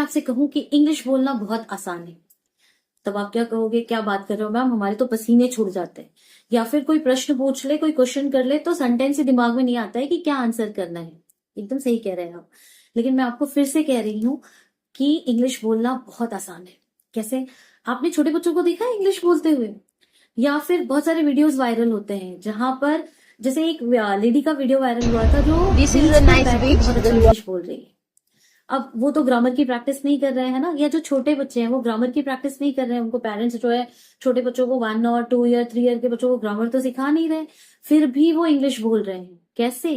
आपसे कहूं कि इंग्लिश बोलना बहुत आसान है, तब आप क्या कहोगे, क्या बात कर रहे हो मैम, हमारे तो पसीने छूट जाते हैं। या फिर कोई प्रश्न पूछ ले, कोई क्वेश्चन कर ले, तो सेंटेंस ही दिमाग में नहीं आता है कि क्या आंसर करना है। एकदम सही कह रहे हैं आप। लेकिन मैं आपको फिर से कह रही हूँ कि इंग्लिश बोलना बहुत आसान है। कैसे? आपने छोटे बच्चों को देखा है इंग्लिश बोलते हुए? या फिर बहुत सारे वीडियोस वायरल होते हैं जहां पर, जैसे एक लेडी का वीडियो वायरल हुआ था जो This is बीच a पर nice बैठ के beach. बहुत अच्छा Then इंग्लिश बोल रही है। अब वो तो ग्रामर की प्रैक्टिस नहीं कर रहे हैं ना, या जो छोटे बच्चे हैं वो ग्रामर की प्रैक्टिस नहीं कर रहे हैं। उनको पेरेंट्स जो है छोटे बच्चों को 1 और 2 ईयर 3 ईयर के बच्चों को ग्रामर तो सिखा नहीं रहे, फिर भी वो इंग्लिश बोल रहे हैं। कैसे?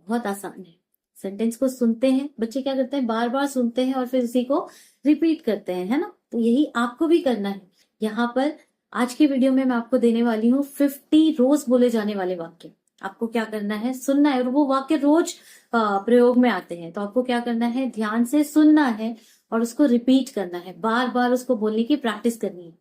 बहुत आसान है। सेंटेंस को सुनते हैं बच्चे, क्या करते हैं, बार बार सुनते हैं और फिर उसी को रिपीट करते हैं, है ना। तो यही आपको भी करना है। यहाँ पर आज की वीडियो में मैं आपको देने वाली हूँ 50 रोज बोले जाने वाले वाक्य। आपको क्या करना है, सुनना है। और वो वाक्य रोज प्रयोग में आते हैं, तो आपको क्या करना है, ध्यान से सुनना है और उसको रिपीट करना है, बार बार उसको बोलने की प्रैक्टिस करनी है।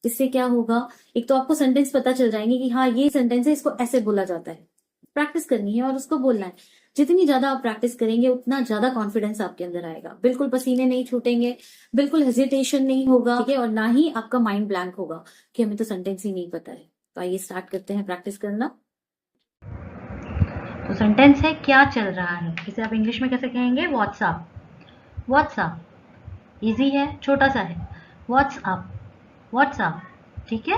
इससे क्या होगा, एक तो आपको सेंटेंस पता चल जाएंगे कि हाँ ये सेंटेंस है, इसको ऐसे बोला जाता है। प्रैक्टिस करनी है और उसको बोलना है। जितनी ज्यादा आप प्रैक्टिस करेंगे उतना ज्यादा कॉन्फिडेंस आपके अंदर आएगा। बिल्कुल पसीने नहीं छूटेंगे, बिल्कुल हेजिटेशन नहीं होगा, ठीक है। और ना ही आपका माइंड ब्लैंक होगा कि हमें तो सेंटेंस ही नहीं पता है। तो आइए स्टार्ट करते हैं प्रैक्टिस करना। तो सेंटेंस है क्या चल रहा है, इसे आप इंग्लिश में कैसे कहेंगे, व्हाट्सअप। व्हाट्सअप इजी है, छोटा सा है। व्हाट्सअप, व्हाट्सअप, ठीक है।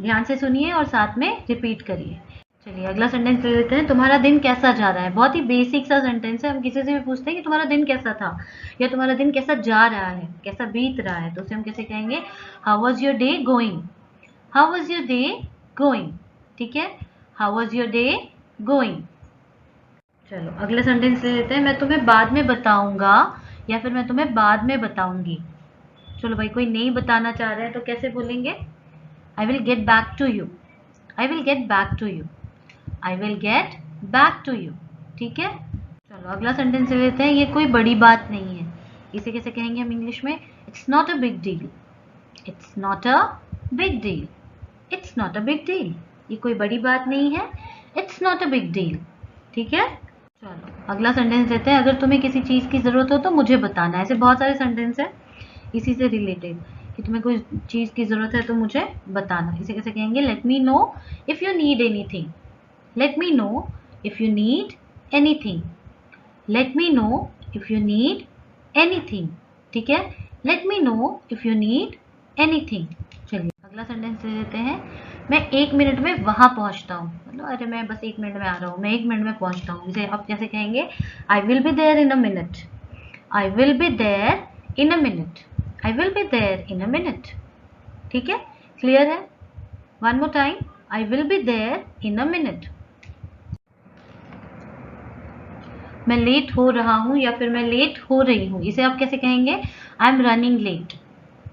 ध्यान से सुनिए और साथ में रिपीट करिए। चलिए अगला सेंटेंस ले लेते हैं, तुम्हारा दिन कैसा जा रहा है। बहुत ही बेसिक सा सेंटेंस है। हम किसी से भी पूछते हैं कि तुम्हारा दिन कैसा था, या तुम्हारा दिन कैसा जा रहा है, कैसा बीत रहा है, तो उसे हम कैसे कहेंगे, how was your day going. How was your day going, ठीक है। How was your day going. चलो अगले सेंटेंस ले लेते हैं, मैं तुम्हें बाद में बताऊंगा, या फिर मैं तुम्हें बाद में बताऊंगी। चलो भाई, कोई नहीं बताना चाह रहे हैं तो कैसे बोलेंगे, I will get back to you. I will get back to you. I will get back to you, ठीक है। चलो अगला सेंटेंस ले लेते हैं, ये कोई बड़ी बात नहीं है। इसे कैसे कहेंगे हम इंग्लिश में, it's not a big deal. It's not a big deal. It's not a big deal, ये कोई बड़ी बात नहीं है। It's not a big deal, ठीक है। चलो अगला सेंटेंस लेते हैं, अगर तुम्हें किसी चीज की जरूरत हो तो मुझे बताना। ऐसे बहुत सारे सेंटेंस है इसी से रिलेटेड, कि तुम्हें कोई चीज की जरूरत है तो मुझे बताना। इसे कैसे कहेंगे, let me know if you need anything. Let me know if you need anything. Let me know if you need anything. ठीक है, Let me know if you need anything. चलिए अगला सेंटेंस ले लेते हैं, मैं 1 मिनट में वहां पहुंचता हूँ। मतलब अरे मैं बस 1 मिनट में आ रहा हूँ, मैं 1 मिनट में पहुंचता हूँ। इसे आप कैसे कहेंगे, I will be there in a minute. I will be there in a minute. I will be there in a minute, ठीक है। क्लियर है? One more time, I will be there in a minute. मैं late हो रहा हूं या फिर मैं लेट हो रही हूं, इसे आप कैसे कहेंगे, I am running late.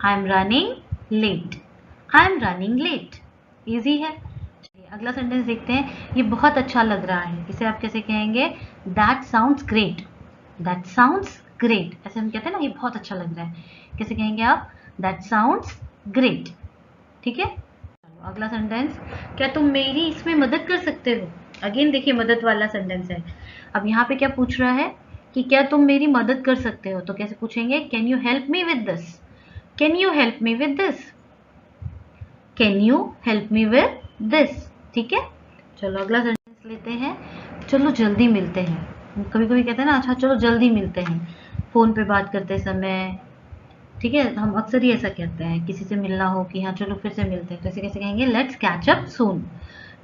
I am running late. I am running late, easy है। अगला सेंटेंस देखते हैं, ये बहुत अच्छा लग रहा है। इसे आप कैसे कहेंगे, that sounds great. That sounds great, ऐसे हम कहते हैं ना, ये बहुत अच्छा लग रहा है। कैसे कहेंगे आप, दैट साउंड्स ग्रेट, ठीक है। चलो अगला सेंटेंस, क्या तुम मेरी इसमें मदद कर सकते हो। अगेन देखिए मदद वाला सेंटेंस है। अब यहाँ पे क्या पूछ रहा है कि क्या तुम मेरी मदद कर सकते हो, तो कैसे पूछेंगे, can you help me with this. Can you help me with this. Can you help me with this, ठीक है। चलो अगला सेंटेंस लेते हैं, चलो जल्दी मिलते हैं। कभी कभी कहते हैं ना, अच्छा चलो जल्दी मिलते हैं, फोन पे बात करते समय, ठीक है। हम अक्सर ही ऐसा कहते हैं, किसी से मिलना हो कि हाँ चलो फिर से मिलते हैं, तो इसे कैसे कहेंगे, let's catch up soon.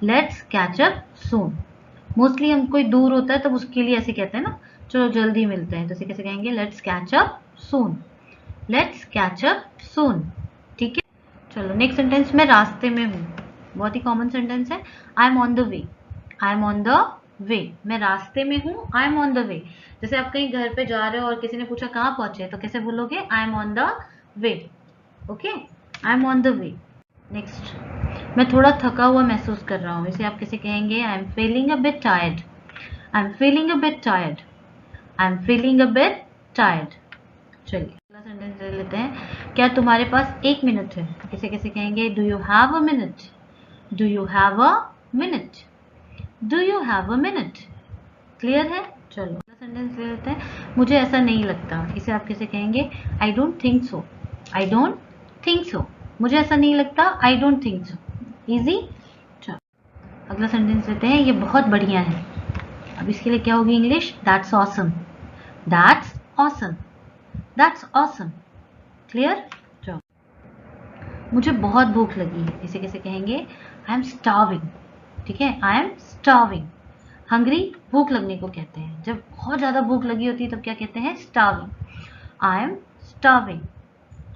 Let's catch up soon. Mostly हम कोई दूर होता है तब उसके लिए ऐसे कहते हैं ना, चलो जल्दी मिलते हैं, तो इसे कैसे कहेंगे, let's catch up soon. Let's catch up सून, ठीक है। चलो नेक्स्ट सेंटेंस, मैं रास्ते में हूँ। बहुत ही कॉमन सेंटेंस है, I M on the way. I am on the way, मैं रास्ते में हूँ, I am on the way. जैसे आप कहीं घर पे जा रहे हो और किसी ने पूछा कहाँ पहुंचे, तो कैसे बोलोगे, I am on the way, okay. I am on the way. Next, मैं थोड़ा थका हुआ महसूस कर रहा हूँ। इसे आप कैसे कहेंगे, I am feeling a bit tired. I am feeling a bit tired. I am feeling a bit tired. चलिए अगला सेंटेंस ले लेते हैं, क्या तुम्हारे पास 1 मिनट है। इसे कैसे कहेंगे, do you have a minute. Do you have a minute. Do you have a minute, clear है। चलो अगला सेंटेंस ले लेते हैं, मुझे ऐसा नहीं लगता। इसे आप कैसे कहेंगे? I don't think so. I don't think so, मुझे ऐसा नहीं लगता। I don't think so. Easy. चलो अगला सेंटेंस लेते हैं, ये बहुत बढ़िया है। अब इसके लिए क्या होगी English? That's awesome. That's awesome. That's awesome. Clear? चलो मुझे बहुत भूख लगी है, इसे कैसे कहेंगे? I M starving. ठीक है, आई एम स्टार्विंग। हंग्री भूख लगने को कहते हैं, जब बहुत ज्यादा भूख लगी होती है तब क्या कहते हैं? Starving. I am starving.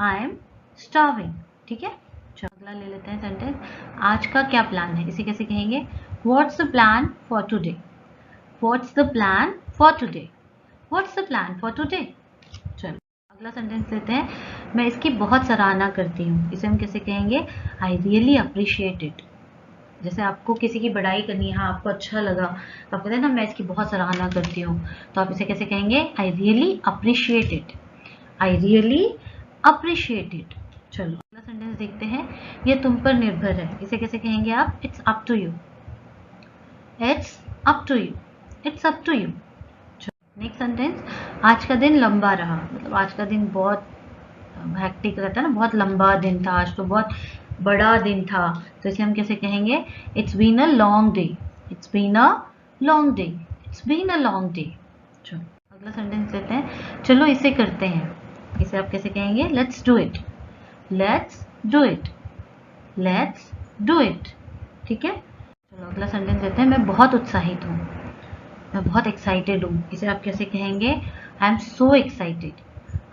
I am starving. ठीक है, चलो अगला ले लेते हैं सेंटेंस, आज का क्या प्लान है? इसे कैसे कहेंगे? What's the plan for today. What's the plan for today. What's the plan for today. चलो अगला सेंटेंस लेते हैं, मैं इसकी बहुत सराहना करती हूँ। इसे हम कैसे कहेंगे? I really appreciate it. जैसे आपको किसी की बड़ाई करनी है, हाँ आपको अच्छा लगा तो आप कहते हैं ना मैं इसकी बहुत सराहना करती हूँ, तो आप इसे कैसे कहेंगे? I really appreciate it. I really appreciate it. चलो अगला सेंटेंस देखते हैं, ये तुम पर निर्भर है। इसे कैसे कहेंगे आप? It's up to you. It's up to you. It's up to you. Next sentence, आज का दिन लंबा रहा। मतलब आज का दिन बहुत हैक्टिक रहता है ना, बहुत लंबा दिन था, आज तो बहुत बड़ा दिन था, तो इसे हम कैसे कहेंगे? It's been a long day. It's been a long day. It's been a long day. चलो अगला सेंटेंस लेते हैं, चलो इसे करते हैं। इसे आप कैसे कहेंगे? Let's do it. Let's do it. Let's do it. ठीक है, चलो अगला सेंटेंस लेते हैं, मैं बहुत उत्साहित हूँ। मैं बहुत एक्साइटेड हूँ। इसे आप कैसे कहेंगे? I am so excited.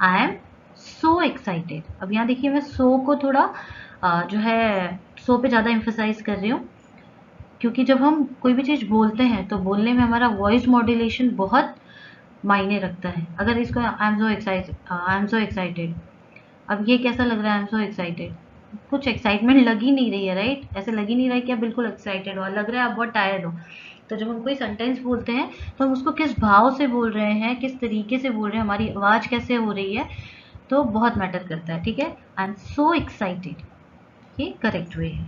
I am so excited. अब यहाँ देखिए मैं सो को थोड़ा जो है सो पे ज़्यादा एम्फेसाइज कर रही हूँ, क्योंकि जब हम कोई भी चीज़ बोलते हैं तो बोलने में हमारा वॉइस मॉड्यूलेशन बहुत मायने रखता है। अगर इसको I am so excited, I am so excited, अब ये कैसा लग रहा है? आई एम सो एक्साइटेड, कुछ एक्साइटमेंट लग ही नहीं रही है, राइट? ऐसे लग ही नहीं रहा है कि आप बिल्कुल एक्साइटेड हो, लग रहा है आप बहुत टायर्ड हो। तो जब हम कोई सेंटेंस बोलते हैं तो हम उसको किस भाव से बोल रहे हैं, किस तरीके से बोल रहे हैं, हमारी आवाज़ कैसे हो रही है, तो बहुत मैटर करता है। ठीक है, आई एम सो एक्साइटेड, ये करेक्ट वे है।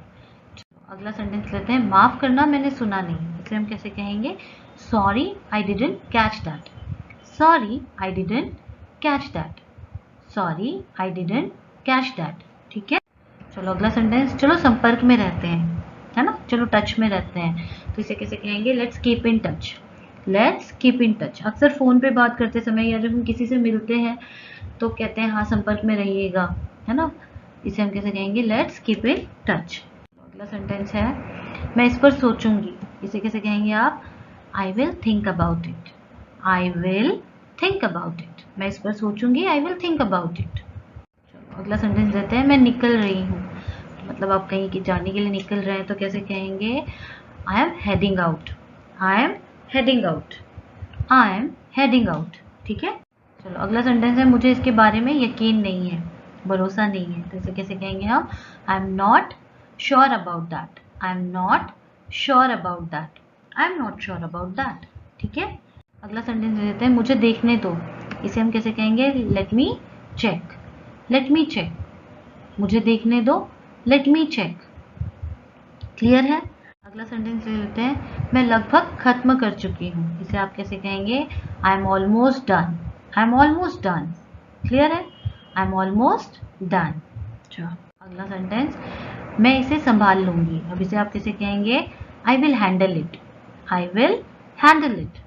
अगला सेंटेंस लेते हैं, माफ़ करना मैंने सुना नहीं। इसे हम कैसे कहेंगे? Sorry I didn't catch that. Sorry I didn't catch that. Sorry I didn't catch that. ठीक है, चलो अगला सेंटेंस, चलो संपर्क में रहते हैं, है ना, चलो टच में रहते हैं, तो इसे कैसे कहेंगे? Let's keep in touch. Let's keep in touch. अक्सर फ़ोन पे बात करते समय या जब हम किसी से मिलते हैं तो कहते हैं हाँ संपर्क में रहिएगा, है ना, इसे हम कैसे कहेंगे? Let's keep in touch. अगला सेंटेंस है, मैं इस पर सोचूंगी। इसे कैसे कहेंगे आप? I will think about it. I will think about it. मैं इस पर सोचूंगी, I will think about it. अगला सेंटेंस देते हैं, मैं निकल रही हूँ। मतलब आप कहीं की जाने के लिए निकल रहे हैं तो कैसे कहेंगे? I am heading out. I am heading out. I am heading out. ठीक है, चलो अगला सेंटेंस है, मुझे इसके बारे में यकीन नहीं है, भरोसा नहीं है, तो इसे कैसे कहेंगे हम? I am not sure about that. I am not sure about that. I am not sure about that. ठीक है, अगला सेंटेंस देते हैं, मुझे देखने दो। इसे हम कैसे कहेंगे? Let me check. Let me check. मुझे देखने दो, लेट मी चेक। क्लियर है? अगला सेंटेंस ले लेते हैं, मैं लगभग खत्म कर चुकी हूँ। इसे आप कैसे कहेंगे? I am almost done. I am almost done. Clear है? I am almost done. चलो अगला सेंटेंस, मैं इसे संभाल लूंगी। अब इसे आप कैसे कहेंगे? I will handle it. I will handle it.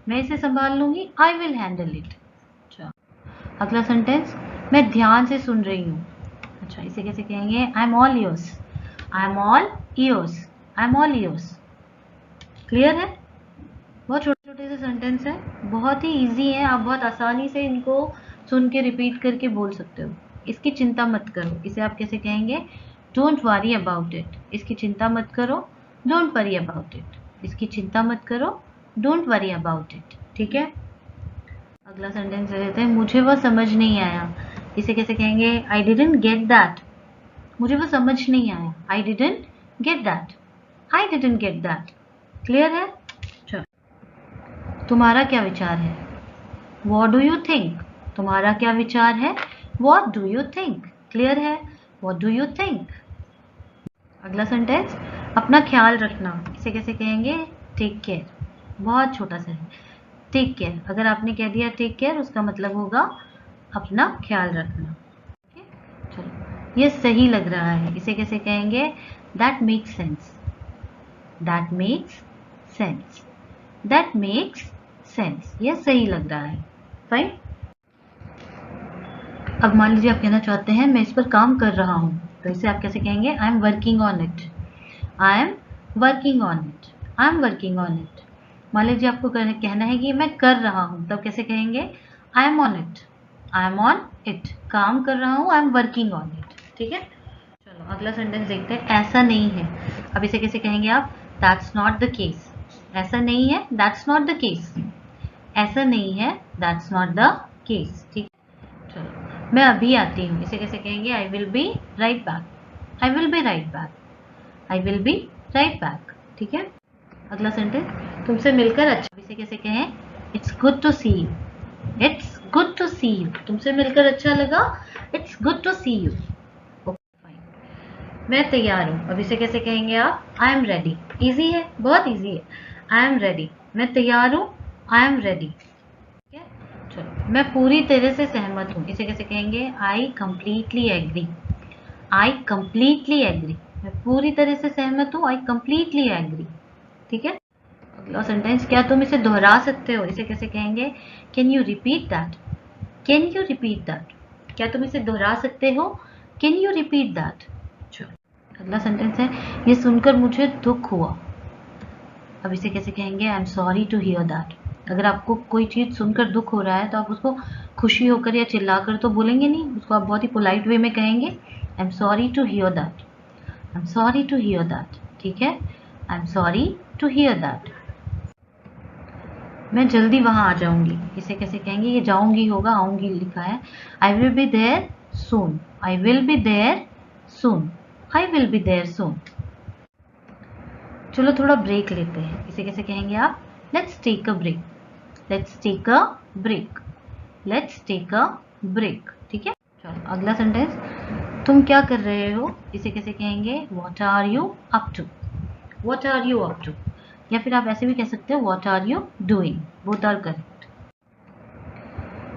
मैं इसे संभाल लूंगी, आई विल हैंडल इट। अच्छा अगला सेंटेंस, मैं ध्यान से सुन रही हूँ। अच्छा इसे कैसे कहेंगे? I am all years. I am all years. I am all years. Clear है? बहुत छोटे छोटे से सेंटेंस है, बहुत ही इजी है, आप बहुत आसानी से इनको सुन के रिपीट करके बोल सकते हो। इसकी चिंता मत करो। इसे आप कैसे कहेंगे? Don't worry about it. इसकी चिंता मत करो, डोंट वरी अबाउट इट। इसकी चिंता मत करो, डोंट वरी अबाउट इट। ठीक है, अगला सेंटेंस ले लेते हैं, मुझे वह समझ नहीं आया। इसे कैसे कहेंगे? I didn't get that. मुझे वो समझ नहीं आया। I didn't get that. I didn't get that. Clear है? चलो तुम्हारा क्या विचार है? What do you think? तुम्हारा क्या विचार है? What do you think? Clear है? What do you think? अगला सेंटेंस, अपना ख्याल रखना। इसे कैसे कहेंगे? Take care. बहुत छोटा सा है, टेक केयर। अगर आपने कह दिया टेक केयर, उसका मतलब होगा अपना ख्याल रखना। चलो, ये सही लग रहा है, इसे कैसे कहेंगे? That makes sense. That makes sense. That makes sense. ये सही लग रहा है। फाइन। अब मान लीजिए आप कहना चाहते हैं मैं इस पर काम कर रहा हूं, तो इसे आप कैसे कहेंगे? I am working on it. I am working on it. I am working on it. मान लीजिए आपको कहना है कि मैं कर रहा हूं, तब कैसे कहेंगे? I M on it. I am on it. काम कर रहा हूं, I am working on it. ठीक है। चलो अगला सेंटेंस देखते हैं। ऐसा नहीं है। अब इसे कैसे कहेंगे आप? That's not the case. ऐसा नहीं है, दैट्स नॉट द केस। ऐसा नहीं है, दैट्स नॉट द केस। ठीक है। चलो, मैं अभी आती हूँ, इसे कैसे कहेंगे? I will B right back. I will B right back. I will B right back. ठीक है। अगला सेंटेंस, तुमसे मिलकर अच्छा। इसे कैसे कहें? It's good to see you. It's good to see you. तुमसे मिलकर अच्छा लगा। It's good to see you. मैं तैयार हूँ। अब इसे कैसे कहेंगे आप? I am ready. इजी है, बहुत इजी है। I am ready. मैं तैयार हूँ। I am ready. ठीक है। चलो, मैं पूरी तरह से सहमत हूँ। इसे कैसे कहेंगे? I completely agree. I completely agree. मैं पूरी तरह से सहमत हूँ। I completely agree. ठीक है। अगला सेंटेंस, क्या तुम इसे दोहरा सकते हो? इसे कैसे कहेंगे? Can you repeat that. Can you repeat that. क्या तुम इसे दोहरा सकते हो? Can you repeat that. अगला सेंटेंस है, ये सुनकर मुझे दुख हुआ। अब इसे कैसे कहेंगे? I am sorry to hear that. अगर आपको कोई चीज सुनकर दुख हो रहा है, तो आप उसको खुशी होकर या चिल्लाकर तो बोलेंगे नहीं, उसको आप बहुत ही पोलाइट वे में कहेंगे, I am sorry to hear that. I am sorry to hear that. ठीक है। I am sorry to hear that. मैं जल्दी वहां आ जाऊंगी। इसे कैसे कहेंगे? ये जाऊंगी होगा, आऊंगी लिखा है। I will be there soon. I will be there soon. I will be there soon. चलो थोड़ा ब्रेक लेते हैं। इसे कैसे कहेंगे आप? Let's take a break. Let's take a break. Let's take a break. ठीक है। चलो अगला सेंटेंस, तुम क्या कर रहे हो? इसे कैसे कहेंगे? What are you up to. What are you up to. या फिर आप ऐसे भी कह सकते हो, what are you doing. Both are correct.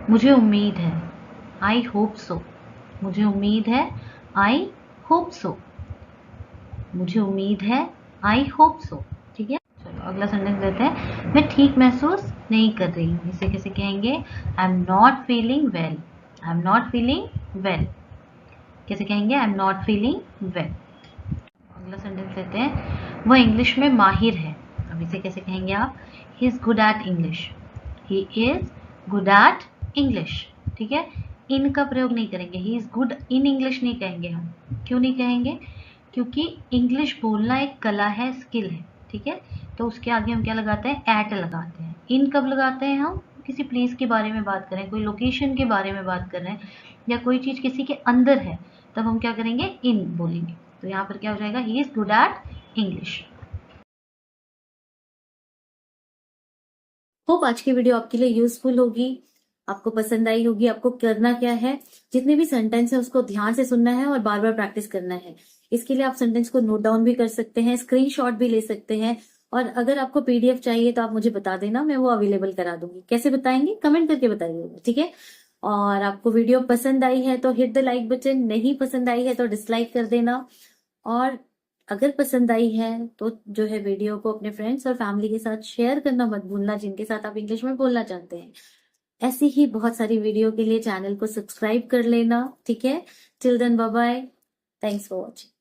मुझे उम्मीद है। I hope so. मुझे उम्मीद है। I hope so. मुझे उम्मीद है। I hope so. ठीक है। चलो अगला सेंटेंस लेते हैं। मैं ठीक महसूस नहीं कर रही हूँ। इसे कैसे कहेंगे? I am not feeling well. I am not feeling well. कैसे कहेंगे? I am not feeling well. अगला सेंटेंस लेते हैं। वह इंग्लिश में माहिर है। अब इसे कैसे कहेंगे आप? He is good at English. He is good at English. ठीक है। इन का प्रयोग नहीं करेंगे। He is good in English नहीं कहेंगे हम। क्यों नहीं कहेंगे? क्योंकि इंग्लिश बोलना एक कला है, स्किल है। ठीक है। तो उसके आगे हम क्या लगाते हैं? एट लगाते हैं। इन कब लगाते हैं? हम किसी प्लेस के बारे में बात कर रहे हैं, कोई लोकेशन के बारे में बात कर रहे हैं, या कोई चीज किसी के अंदर है, तब हम क्या करेंगे? इन बोलेंगे। तो यहाँ पर क्या हो जाएगा? He is good at English. Hope आज की वीडियो आपके लिए यूजफुल होगी, आपको पसंद आई होगी। आपको करना क्या है, जितने भी सेंटेंस है उसको ध्यान से सुनना है और बार बार प्रैक्टिस करना है। इसके लिए आप सेंटेंस को नोट डाउन भी कर सकते हैं, स्क्रीनशॉट भी ले सकते हैं, और अगर आपको पीडीएफ चाहिए तो आप मुझे बता देना, मैं वो अवेलेबल करा दूंगी। कैसे बताएंगे? कमेंट करके बताइएगा। ठीक है। और आपको वीडियो पसंद आई है तो हिट द लाइक बटन, नहीं पसंद आई है तो डिसलाइक कर देना। और अगर पसंद आई है तो जो है वीडियो को अपने फ्रेंड्स और फैमिली के साथ शेयर करना मत भूलना, जिनके साथ आप इंग्लिश में बोलना चाहते हैं। ऐसी ही बहुत सारी वीडियो के लिए चैनल को सब्सक्राइब कर लेना। ठीक है। Till then bye bye. Thanks for watching.